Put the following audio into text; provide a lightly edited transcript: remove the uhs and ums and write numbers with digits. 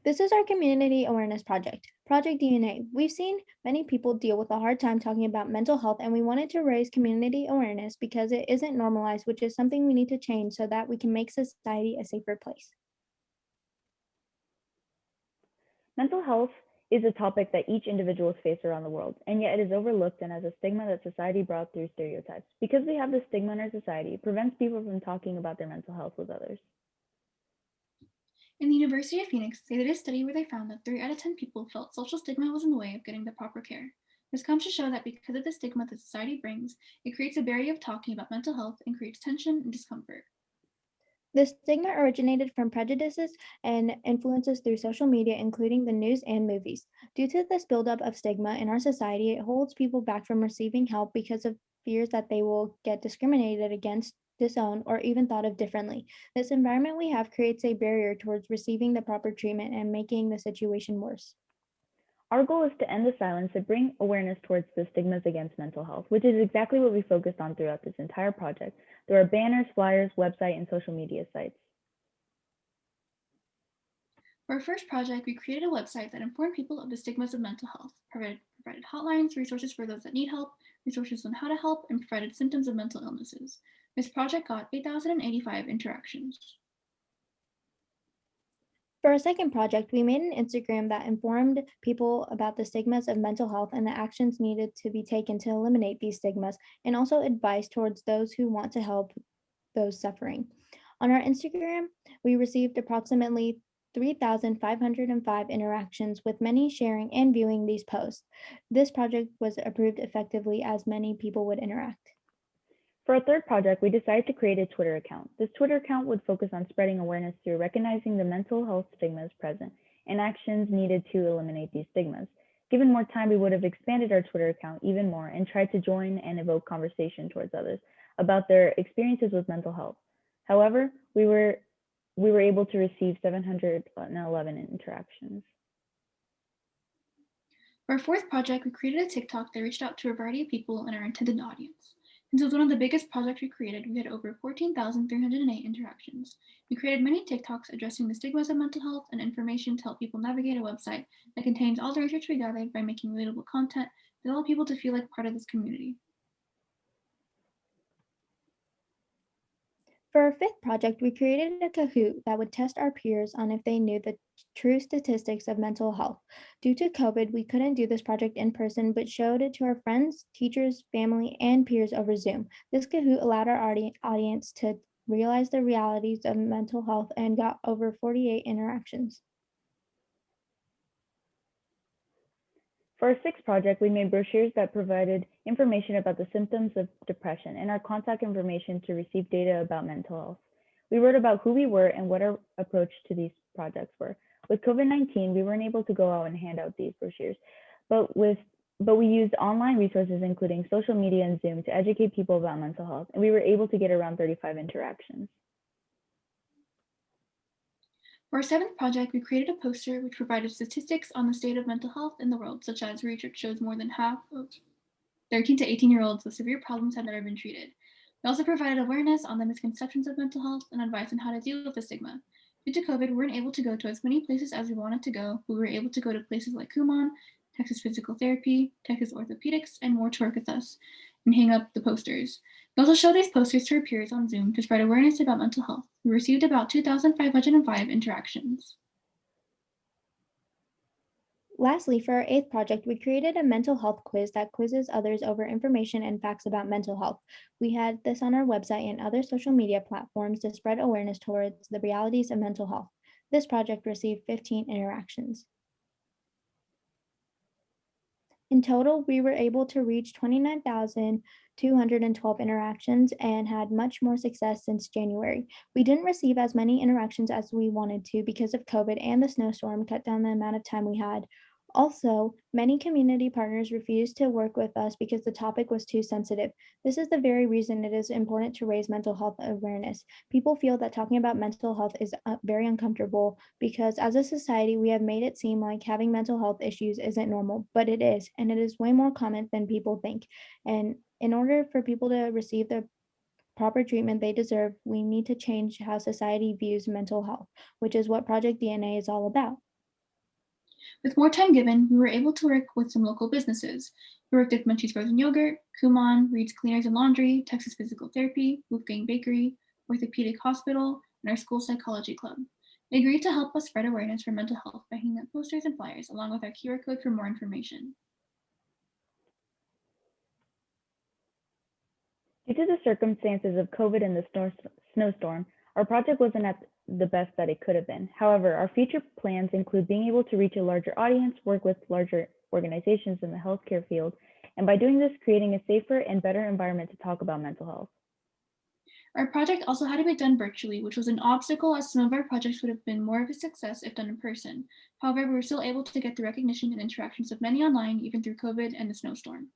This is our community awareness project, Project DNA. We've seen many people deal with a hard time talking about mental health, and we wanted to raise community awareness because it isn't normalized, which is something we need to change so that we can make society a safer place. Mental health is a topic that each individual face around the world, and yet it is overlooked and has a stigma that society brought through stereotypes. Because we have this stigma in our society, it prevents people from talking about their mental health with others. In the University of Phoenix, they did a study where they found that 3 out of 10 people felt social stigma was in the way of getting the proper care. This comes to show that because of the stigma that society brings, it creates a barrier of talking about mental health and creates tension and discomfort. The stigma originated from prejudices and influences through social media, including the news and movies. Due to this buildup of stigma in our society, it holds people back from receiving help because of fears that they will get discriminated against, disowned, or even thought of differently. This environment we have creates a barrier towards receiving the proper treatment and making the situation worse. Our goal is to end the silence and bring awareness towards the stigmas against mental health, which is exactly what we focused on throughout this entire project through our banners, flyers, website, and social media sites. For our first project, we created a website that informed people of the stigmas of mental health, provided hotlines, resources for those that need help, resources on how to help, and provided symptoms of mental illnesses. This project got 8,085 interactions. For our second project, we made an Instagram that informed people about the stigmas of mental health and the actions needed to be taken to eliminate these stigmas, and also advice towards those who want to help those suffering. On our Instagram, we received approximately 3,505 interactions, with many sharing and viewing these posts. This project was approved effectively as many people would interact. For our third project, we decided to create a Twitter account. This Twitter account would focus on spreading awareness through recognizing the mental health stigmas present and actions needed to eliminate these stigmas. Given more time, we would have expanded our Twitter account even more and tried to join and evoke conversation towards others about their experiences with mental health. However, we were able to receive 711 interactions. For our fourth project, we created a TikTok that reached out to a variety of people in our intended audience. Since it was one of the biggest projects we created, we had over 14,308 interactions. We created many TikToks addressing the stigmas of mental health and information to help people navigate a website that contains all the research we gathered by making relatable content that allow people to feel like part of this community. For our fifth project, we created a Kahoot that would test our peers on if they knew the true statistics of mental health. Due to COVID, we couldn't do this project in person, but showed it to our friends, teachers, family, and peers over Zoom. This Kahoot allowed our audience to realize the realities of mental health and got over 48 interactions. For our sixth project, we made brochures that provided information about the symptoms of depression and our contact information to receive data about mental health. We wrote about who we were and what our approach to these projects were. With COVID-19, we weren't able to go out and hand out these brochures, but we used online resources including social media and Zoom to educate people about mental health, and we were able to get around 35 interactions. For our seventh project, we created a poster which provided statistics on the state of mental health in the world, such as research shows more than half of 13 to 18-year-olds with severe problems have never been treated. We also provided awareness on the misconceptions of mental health and advice on how to deal with the stigma. Due to COVID, we weren't able to go to as many places as we wanted to go, but we were able to go to places like Kumon, Texas Physical Therapy, Texas Orthopedics, and more to work with us and hang up the posters. We also showed these posters to our peers on Zoom to spread awareness about mental health. We received about 2,505 interactions. Lastly, for our eighth project, we created a mental health quiz that quizzes others over information and facts about mental health. We had this on our website and other social media platforms to spread awareness towards the realities of mental health. This project received 15 interactions. In total, we were able to reach 29,212 interactions and had much more success since January. We didn't receive as many interactions as we wanted to because of COVID, and the snowstorm cut down the amount of time we had. Also, many community partners refused to work with us because the topic was too sensitive. This is the very reason it is important to raise mental health awareness. People feel that talking about mental health is very uncomfortable because as a society, we have made it seem like having mental health issues isn't normal, but it is, and it is way more common than people think. And in order for people to receive the proper treatment they deserve, we need to change how society views mental health, which is what Project DNA is all about. With more time given, we were able to work with some local businesses. We worked with Munchie's Frozen Yogurt, Kumon, Reed's Cleaners and Laundry, Texas Physical Therapy, Wolfgang Bakery, Orthopedic Hospital, and our school psychology club. They agreed to help us spread awareness for mental health by hanging up posters and flyers, along with our QR code for more information. Due to the circumstances of COVID and the snowstorm, our project wasn't at the best that it could have been. However, our future plans include being able to reach a larger audience, work with larger organizations in the healthcare field, and by doing this, creating a safer and better environment to talk about mental health. Our project also had to be done virtually, which was an obstacle as some of our projects would have been more of a success if done in person. However, we were still able to get the recognition and interactions of many online, even through COVID and the snowstorm.